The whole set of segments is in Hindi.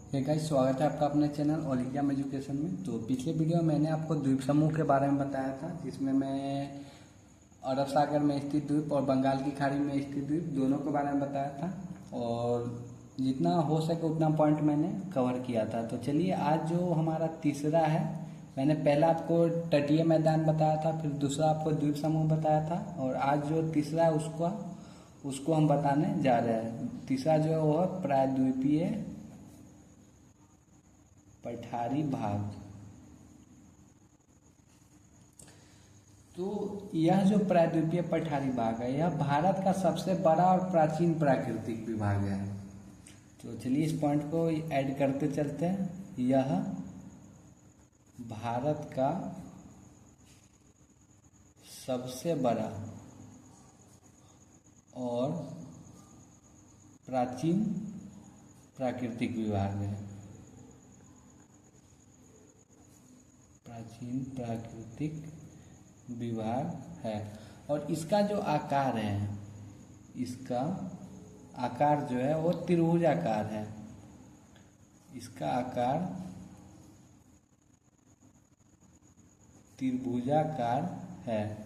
हे गाइस, स्वागत है आपका अपने चैनल ऑल इंडिया एजुकेशन में। तो पिछले वीडियो में मैंने आपको द्वीप समूह के बारे में बताया था, जिसमें मैं अरब सागर में स्थित द्वीप और बंगाल की खाड़ी में स्थित द्वीप दोनों के बारे में बताया था और जितना हो सके उतना पॉइंट मैंने कवर किया था। तो चलिए, आज जो हमारा तीसरा है, मैंने पहला आपको तटीय मैदान बताया था, फिर दूसरा आपको द्वीप समूह बताया था और आज जो तीसरा है उसको हम बताने जा रहे हैं। तीसरा जो है वो है प्रायद्वीपीय पठारी भाग। तो यह जो प्रायद्वीपीय पठारी भाग है, यह भारत का सबसे बड़ा और प्राचीन प्राकृतिक विभाग है। तो चलिए इस पॉइंट को ऐड करते चलते हैं। यह भारत का सबसे बड़ा और प्राचीन प्राकृतिक विभाग है। प्राचीन प्राकृतिक विभाग है और इसका जो आकार है, इसका आकार जो है वो त्रिभुजाकार है। इसका आकार त्रिभुजाकार है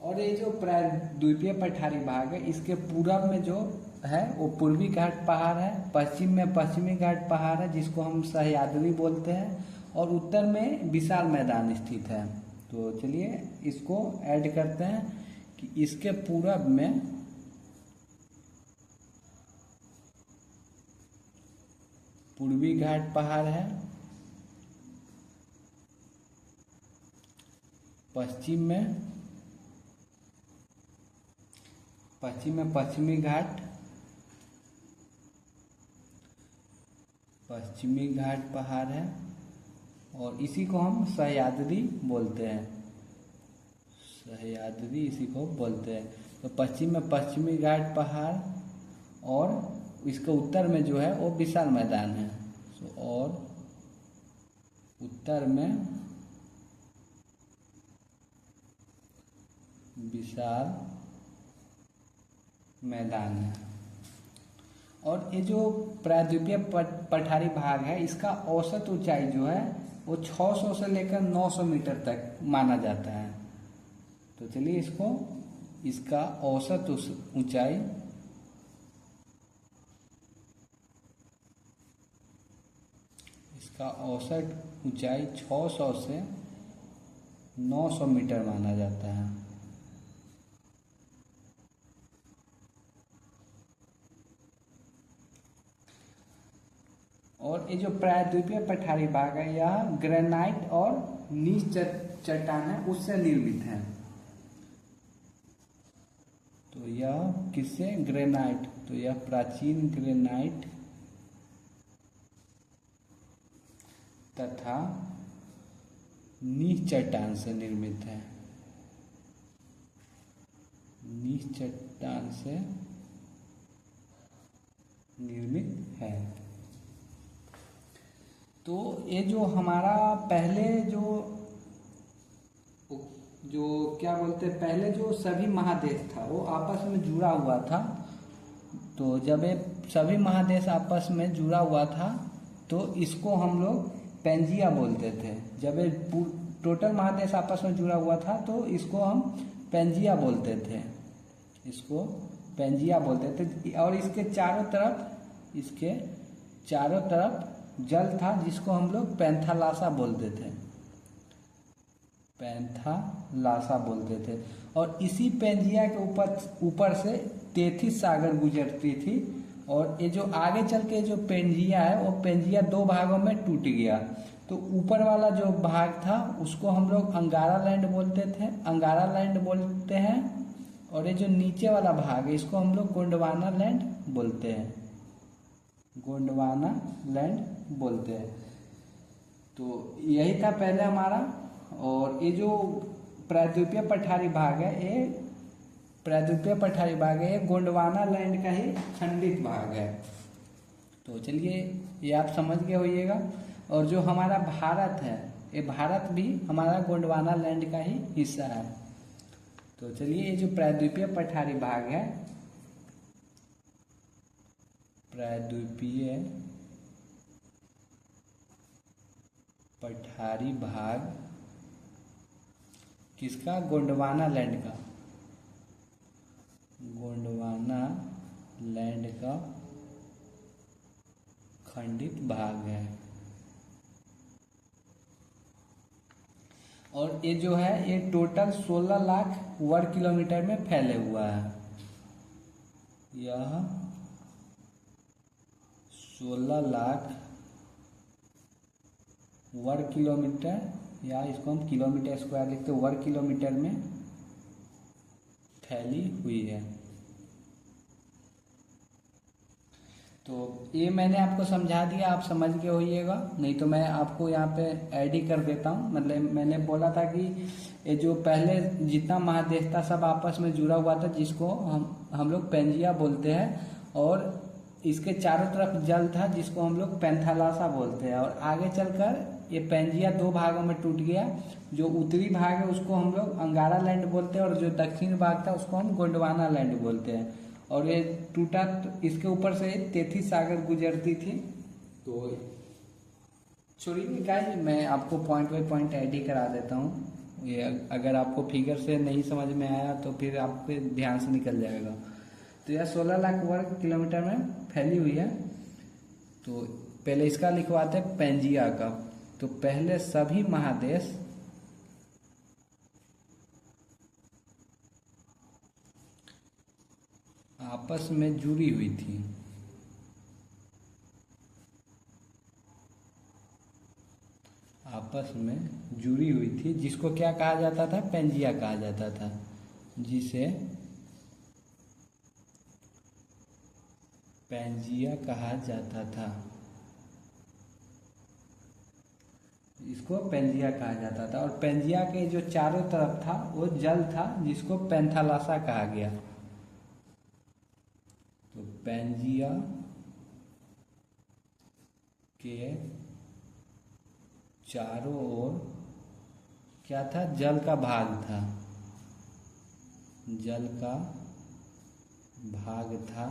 और ये जो प्रायद्वीपीय पठारी भाग है, इसके पूरब में जो है वो पूर्वी घाट पहाड़ है, पश्चिम में पश्चिमी घाट पहाड़ है जिसको हम सह्याद्री बोलते हैं और उत्तर में विशाल मैदान स्थित है। तो चलिए इसको ऐड करते हैं कि इसके पूरब में पूर्वी घाट पहाड़ है, पश्चिम में पश्चिमी घाट पहाड़ है और इसी को हम सह्याद्री बोलते हैं। सह्याद्री इसी को बोलते हैं। तो पश्चिम में पश्चिमी घाट पहाड़ और इसके उत्तर में जो है वो विशाल मैदान है। और उत्तर में विशाल मैदान है। और ये जो प्रायद्वीपीय पठारी भाग है, इसका औसत ऊंचाई जो है वो 600 से लेकर 900 मीटर तक माना जाता है। तो चलिए इसका औसत ऊंचाई इसका औसत ऊंचाई 600 से 900 मीटर माना जाता है। और ये जो प्रायद्वीपीय पठारी भाग है, यह ग्रेनाइट और नीच चट्टान है उससे निर्मित है। तो यह किससे? ग्रेनाइट। तो यह प्राचीन ग्रेनाइट तथा नीच चट्टान से निर्मित है। नीच चट्टान से निर्मित है। तो ये जो हमारा पहले जो क्या बोलते हैं, पहले जो सभी महादेश था वो आपस में जुड़ा हुआ था। तो जब ये सभी महादेश आपस में जुड़ा हुआ था तो इसको हम लोग पेंजिया बोलते थे। जब ये टोटल महादेश आपस में जुड़ा हुआ था तो इसको हम पेंजिया बोलते थे। इसको पेंजिया बोलते थे और इसके चारों तरफ जल था जिसको हम लोग पैंथालासा बोलते थे। पैंथालासा बोलते थे और इसी पेंजिया के ऊपर से तेथिस सागर गुजरती थी। और ये जो आगे चल के जो पेंजिया है, वो पेंजिया दो भागों में टूट गया। तो ऊपर वाला जो भाग था उसको हम लोग अंगारा लैंड बोलते हैं और ये जो नीचे वाला भाग है इसको हम लोग गोंडवाना लैंड बोलते हैं। गोंडवाना लैंड बोलते हैं। तो यही था पहले हमारा। और ये जो प्रायद्वीपीय पठारी भाग है, ये गोंडवाना लैंड का ही खंडित भाग है। तो चलिए ये आप समझ गए होइएगा। और जो हमारा भारत है, ये भारत भी हमारा गोंडवाना लैंड का ही हिस्सा है। तो चलिए ये जो प्रायद्वीपीय पठारी भाग है, प्रायद्वीपीय पठारी भाग किसका? गोंडवाना लैंड का। गोंडवाना लैंड का खंडित भाग है। और ये जो है ये टोटल 16 लाख वर्ग किलोमीटर में फैले हुआ है। यह 16 लाख वर्ग किलोमीटर, या इसको हम किलोमीटर स्क्वायर लिखते हैं, वर्ग किलोमीटर में फैली हुई है। तो ये मैंने आपको समझा दिया, आप समझ गए होइएगा। नहीं तो मैं आपको यहाँ पे ऐड ही कर देता हूँ। मतलब मैंने बोला था कि ये जो पहले जितना महादेश था सब आपस में जुड़ा हुआ था, जिसको हम लोग पेंजिया बोलते हैं, और इसके चारों तरफ जल था जिसको हम लोग पैंथालासा बोलते हैं। और आगे चलकर ये पेंजिया दो भागों में टूट गया। जो उत्तरी भाग है उसको हम लोग अंगारा लैंड बोलते हैं, और जो दक्षिण भाग था उसको हम गोंडवाना लैंड बोलते हैं। और ये टूटा तो इसके ऊपर से तेथी सागर गुजरती थी। तो छोड़िए गाइस, मैं आपको पॉइंट बाई पॉइंट ऐड ही करा देता हूँ। ये अगर आपको फिगर से नहीं समझ में आया तो फिर आपके ध्यान से निकल जाएगा। तो यह 16 लाख वर्ग किलोमीटर में फैली हुई है। तो पहले इसका लिखवाते हैं पेंजिया का। तो पहले सभी महादेश आपस में जुड़ी हुई थी। आपस में जुड़ी हुई थी, जिसको क्या कहा जाता था? पेंजिया कहा जाता था, जिसे पेंजिया कहा जाता था। इसको पेंजिया कहा जाता था। और पेंजिया के जो चारों तरफ था वो जल था, जिसको पैंथालासा कहा गया। तो पेंजिया के चारों ओर क्या था? जल का भाग था। जल का भाग था,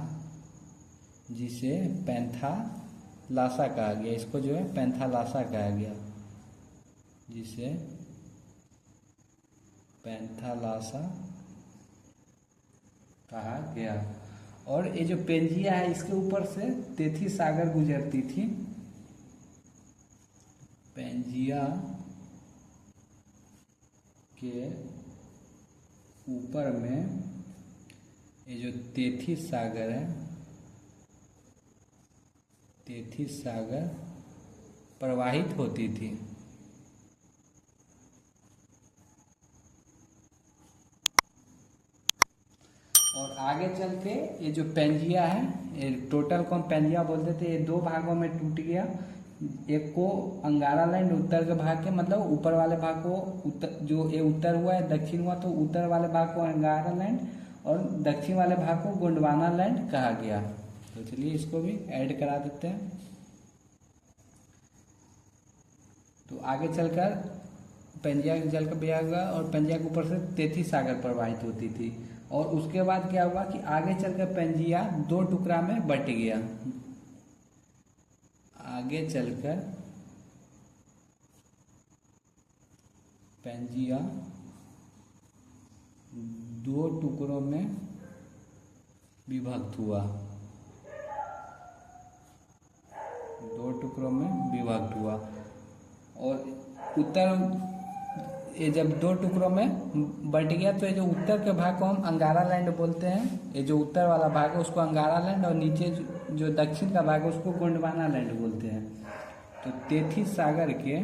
जिसे पैंथालासा कहा गया। इसको जो है पैंथालासा कहा गया, जिसे पैंथालासा कहा गया। और ये जो पेंजिया है इसके ऊपर से तेथी सागर गुजरती थी। पेंजिया के ऊपर में ये जो तेथी सागर है, तेथी सागर प्रवाहित होती थी। और आगे चल के ये जो पेंजिया है, ये टोटल को हम पेंजिया बोलते थे, ये दो भागों में टूट गया। एक को अंगारा लैंड उत्तर के भाग के, मतलब ऊपर वाले भाग को उत्तर, जो ये उत्तर हुआ है दक्षिण हुआ, तो उत्तर वाले भाग को अंगारा लैंड और दक्षिण वाले भाग को गोंडवाना लैंड कहा गया। तो चलिए इसको भी ऐड करा देते हैं। तो आगे चलकर पेंजिया जल का ब्याह हुआ और पेंजिया के ऊपर से तेथी सागर प्रवाहित होती थी। और उसके बाद क्या हुआ कि आगे चलकर पेंजिया दो टुकड़ा में बट गया। आगे चलकर पेंजिया दो टुकड़ों में विभक्त हुआ। दो टुकड़ों में विभक्त हुआ। और उत्तर, ये जब दो टुकड़ों में बट गया तो ये जो उत्तर के भाग को हम अंगारा लैंड बोलते हैं। ये जो उत्तर वाला भाग है उसको अंगारा लैंड, और नीचे जो दक्षिण का भाग है उसको गोंडवाना लैंड बोलते हैं। तो तेथी सागर के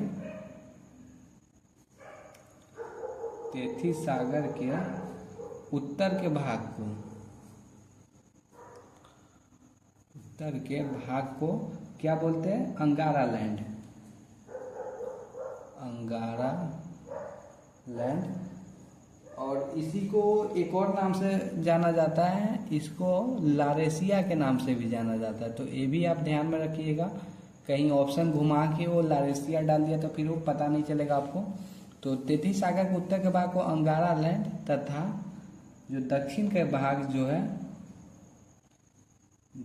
उत्तर के भाग को क्या बोलते हैं? अंगारा लैंड। अंगारा लैंड। और इसी को एक और नाम से जाना जाता है, इसको लारेसिया के नाम से भी जाना जाता है। तो ये भी आप ध्यान में रखिएगा, कहीं ऑप्शन घुमा के वो लारेसिया डाल दिया तो फिर वो पता नहीं चलेगा आपको। तो तेथी सागर के उत्तर के भाग को अंगारा लैंड तथा जो दक्षिण के भाग जो है,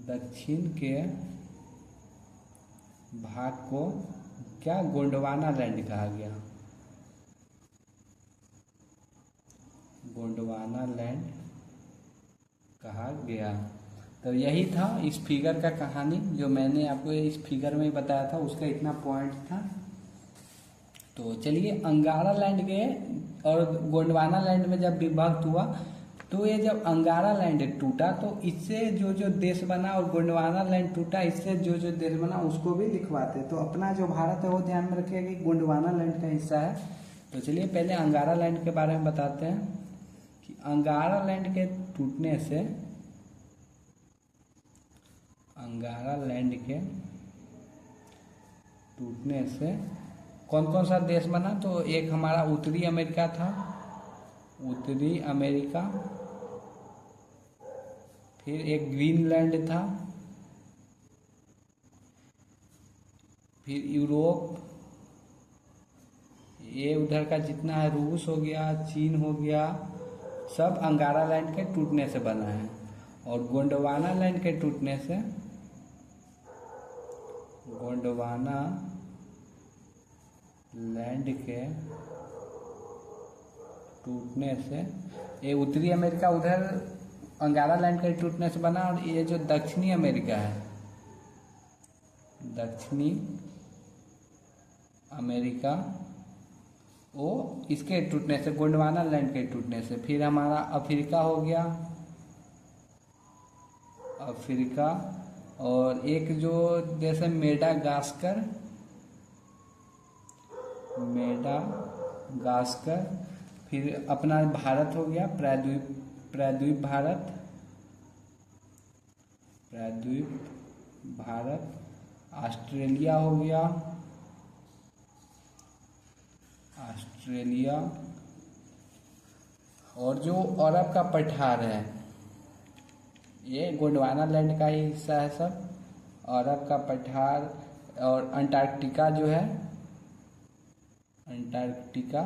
दक्षिण के भाग को क्या गोंडवाना लैंड कहा गया, गोंडवाना लैंड कहा गया। तो यही था इस फिगर का कहानी, जो मैंने आपको इस फिगर में बताया था, उसका इतना पॉइंट था। तो चलिए, अंगारा लैंड के और गोंडवाना लैंड में जब विभक्त हुआ, तो ये जब अंगारा लैंड टूटा तो इससे जो जो देश बना, और गोंडवाना लैंड टूटा इससे जो जो देश बना उसको भी लिखवाते। तो अपना जो भारत है वो ध्यान में रखिएगा कि गोंडवाना लैंड का हिस्सा है। तो चलिए पहले अंगारा लैंड के बारे में बताते हैं कि अंगारा लैंड के टूटने से, अंगारा लैंड के टूटने से कौन कौन सा देश बना। तो एक हमारा उत्तरी अमेरिका था, उत्तरी अमेरिका, फिर एक ग्रीनलैंड था, फिर यूरोप, ये उधर का जितना है, रूस हो गया, चीन हो गया, सब अंगारा लैंड के टूटने से बना है। और गोंडवाना लैंड के टूटने से, गोंडवाना लैंड के टूटने से, ये उत्तरी अमेरिका उधर अंगारा लैंड के टूटने से बना, और ये जो दक्षिणी अमेरिका है, दक्षिणी अमेरिका, वो इसके टूटने से, गोंडवाना लैंड के टूटने से। फिर हमारा अफ्रीका हो गया, अफ्रीका, और एक जो जैसे मेडागास्कर, मेडागास्कर, फिर अपना भारत हो गया, प्रायद्वीप, प्रायद्वीप भारत, प्रायद्वीप भारत, ऑस्ट्रेलिया हो गया, ऑस्ट्रेलिया, और जो अरब का पठार है, ये गोंडवाना लैंड का ही हिस्सा है सब, अरब का पठार, और अंटार्कटिका जो है, अंटार्कटिका,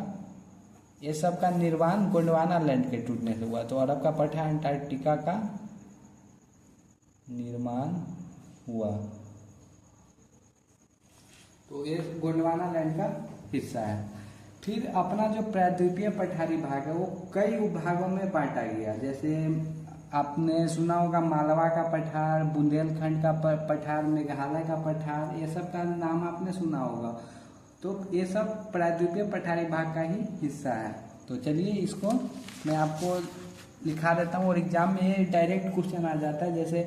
ये सब का निर्माण गोंडवाना लैंड के टूटने से हुआ। तो अरब का पठार, अंटार्कटिका का निर्माण हुआ, तो ये गोंडवाना लैंड का हिस्सा है। फिर अपना जो प्रायद्वीपीय पठारी भाग है वो कई उपभागों में बांटा गया। जैसे आपने सुना होगा मालवा का पठार, बुंदेलखंड का पठार, मेघालय का पठार, ये सब का नाम आपने सुना होगा। तो ये सब प्रायद्वीपीय पठारी भाग का ही हिस्सा है। तो चलिए इसको मैं आपको लिखा देता हूँ, और एग्जाम में ये डायरेक्ट क्वेश्चन आ जाता है। जैसे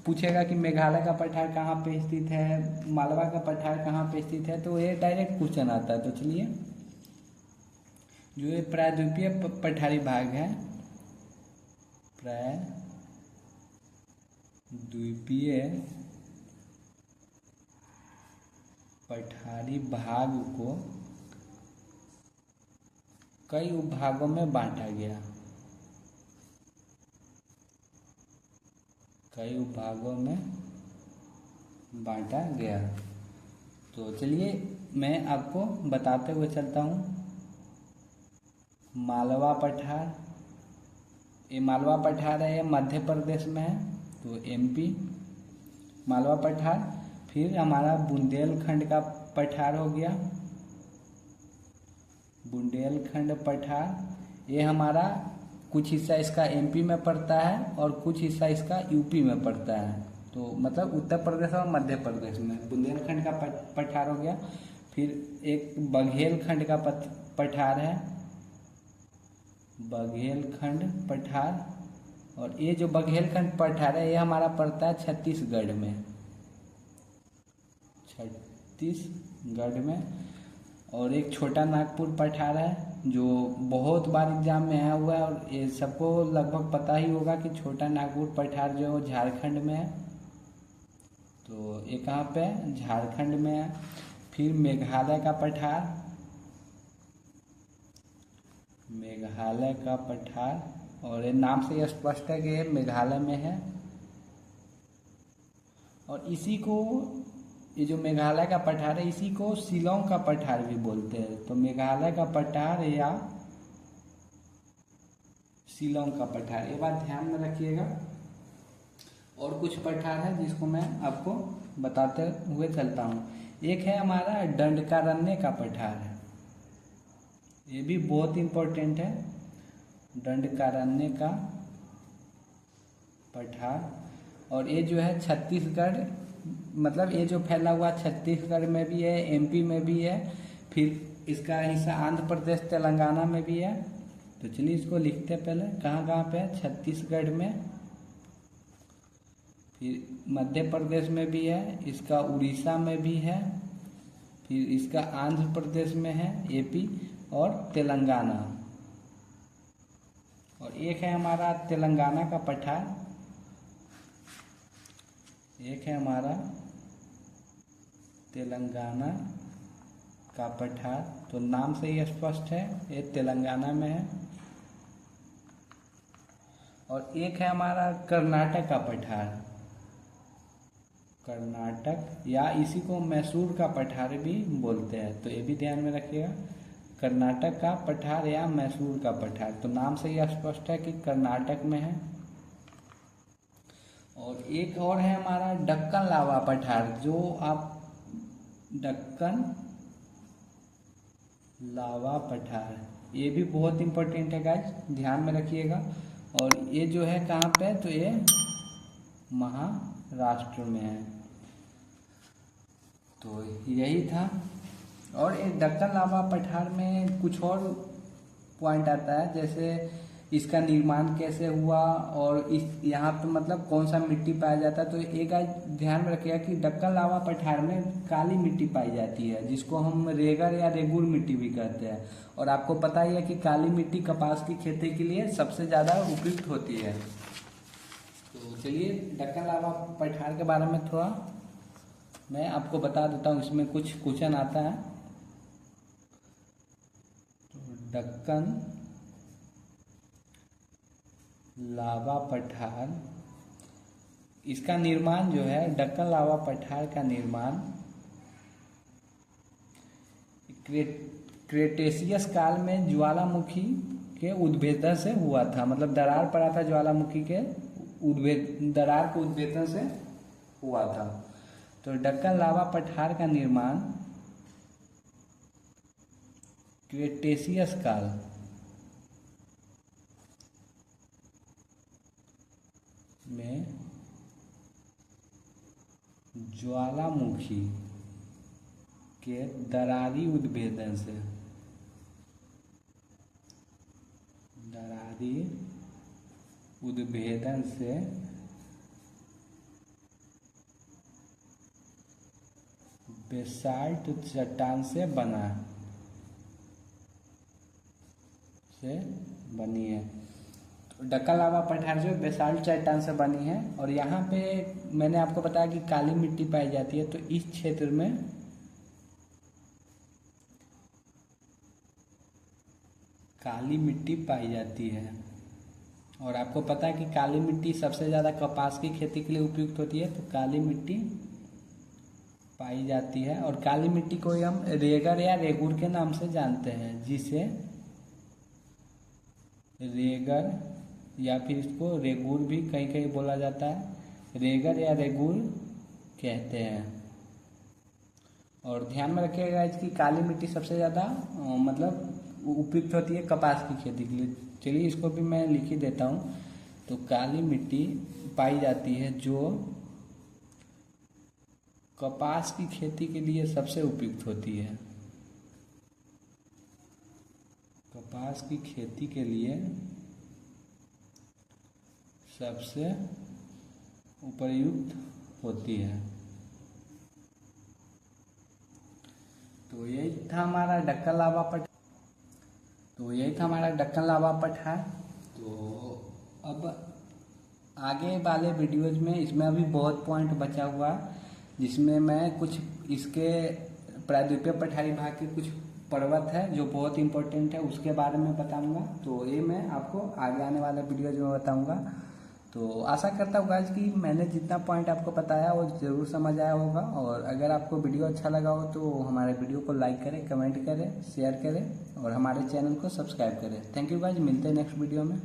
पूछेगा कि मेघालय का पठार कहाँ पे स्थित है, मालवा का पठार कहाँ पे स्थित है, तो ये डायरेक्ट क्वेश्चन आता है। तो चलिए, जो ये प्रायद्वीपीय पठारी भाग है, प्रायद्वीपीय पठारी भाग को कई उपभागों में बांटा गया, कई उपभागों में बांटा गया। तो चलिए मैं आपको बताते हुए चलता हूँ। मालवा पठार, ये मालवा पठार है, ये मध्य प्रदेश में है, तो एमपी मालवा पठार। फिर हमारा बुंदेलखंड का पठार हो गया, बुंदेलखंड पठार, ये हमारा कुछ हिस्सा इसका एमपी में पड़ता है और कुछ हिस्सा इसका यूपी में पड़ता है। तो मतलब उत्तर प्रदेश और मध्य प्रदेश में बुंदेलखंड का पठार हो गया। फिर एक बघेलखंड का पठार है, बघेलखंड पठार, और ये जो बघेलखंड पठार है ये हमारा पड़ता है छत्तीसगढ़ में, छत्तीसगढ़ में। और एक छोटा नागपुर पठार है जो बहुत बार एग्जाम में आया हुआ है, और ये सबको लगभग पता ही होगा कि छोटा नागपुर पठार जो झारखंड में है। तो ये कहाँ पे है, झारखंड में है। फिर मेघालय का पठार, मेघालय का पठार, और ये नाम से यह स्पष्ट है कि ये मेघालय में है। और इसी को, ये जो मेघालय का पठार है, इसी को शिलोंग का पठार भी बोलते हैं। तो मेघालय का पठार या शिलोंग का पठार, ये बात ध्यान में रखिएगा। और कुछ पठार है जिसको मैं आपको बताते हुए चलता हूँ। एक है हमारा दंडकारण्य का पठार, ये भी बहुत इम्पोर्टेंट है, दंडकारण्य का पठार। और ये जो है छत्तीसगढ़, मतलब ये जो फैला हुआ छत्तीसगढ़ में भी है, एमपी में भी है, फिर इसका हिस्सा आंध्र प्रदेश तेलंगाना में भी है। तो चलिए इसको लिखते हैं पहले, कहाँ कहाँ पे है, छत्तीसगढ़ में, फिर मध्य प्रदेश में भी है, इसका उड़ीसा में भी है, फिर इसका आंध्र प्रदेश में है, एपी और तेलंगाना। और एक है हमारा तेलंगाना का पठार, एक है हमारा तेलंगाना का पठार। तो नाम से ही स्पष्ट है ये तेलंगाना में है। और एक है हमारा कर्नाटक का पठार, कर्नाटक या इसी को मैसूर का पठार भी बोलते हैं, तो ये भी ध्यान में रखिएगा, कर्नाटक का पठार या मैसूर का पठार। तो नाम से ही स्पष्ट है कि कर्नाटक में है। और एक और है हमारा दक्कन लावा पठार, जो आप दक्कन लावा पठार, ये भी बहुत इम्पोर्टेंट है गाइस, ध्यान में रखिएगा। और ये जो है कहाँ पे है, तो ये महाराष्ट्र में है। तो यही था। और ये दक्कन लावा पठार में कुछ और पॉइंट आता है, जैसे इसका निर्माण कैसे हुआ और इस यहाँ पे मतलब कौन सा मिट्टी पाया जाता है। तो एक ध्यान में रखिएगा कि दक्कन लावा पठार में काली मिट्टी पाई जाती है, जिसको हम रेगर या रेगुर मिट्टी भी कहते हैं। और आपको पता ही है कि काली मिट्टी कपास की खेती के लिए सबसे ज़्यादा उपयुक्त होती है। तो चलिए दक्कन लावा पठार के बारे में थोड़ा मैं आपको बता देता हूँ, इसमें कुछ क्वेश्चन आता है। तो दक्कन लावा पठार, इसका निर्माण जो है, दक्कन लावा पठार का निर्माण क्रेटेशियस काल में ज्वालामुखी के उद्भेदन से हुआ था। मतलब दरार पड़ा था ज्वालामुखी के दरार के उद्भेदन से हुआ था। तो दक्कन लावा पठार का निर्माण क्रेटेशियस काल में ज्वालामुखी के दरारी उद्भेदन से, दरारी उद्भेदन से बेसाल्ट चट्टान से बनी है। दक्कन लावा पठार जो बेसाल्ट चट्टान से बनी है। और यहाँ पे मैंने आपको बताया कि काली मिट्टी पाई जाती है, तो इस क्षेत्र में काली मिट्टी पाई जाती है। और आपको पता है कि काली मिट्टी सबसे ज़्यादा कपास की खेती के लिए उपयुक्त होती है, तो काली मिट्टी पाई जाती है। और काली मिट्टी को हम रेगर या रेगुर के नाम से जानते हैं, जिसे रेगर या फिर इसको रेगुर भी कहीं कहीं बोला जाता है, रेगर या रेगुर कहते हैं। और ध्यान में रखिएगा इसकी काली मिट्टी सबसे ज़्यादा मतलब उपयुक्त होती है कपास की खेती के लिए। चलिए इसको भी मैं लिख ही देता हूँ। तो काली मिट्टी पाई जाती है जो कपास की खेती के लिए सबसे उपयुक्त होती है, कपास की खेती के लिए सबसे उपयुक्त होती है। तो यही था हमारा दक्कन लावा पठार। तो अब आगे वाले वीडियोज में इसमें अभी बहुत पॉइंट बचा हुआ है, जिसमें मैं कुछ इसके प्रायद्वीपीय पठारी भाग के कुछ पर्वत है जो बहुत इंपॉर्टेंट है, उसके बारे में बताऊंगा। तो ये मैं आपको आगे आने वाले वीडियोज में बताऊंगा। तो आशा करता हूँ गाइस कि मैंने जितना पॉइंट आपको बताया वो ज़रूर समझ आया होगा। और अगर आपको वीडियो अच्छा लगा हो तो हमारे वीडियो को लाइक करें, कमेंट करें, शेयर करें और हमारे चैनल को सब्सक्राइब करें। थैंक यू गाइस, मिलते हैं नेक्स्ट वीडियो में।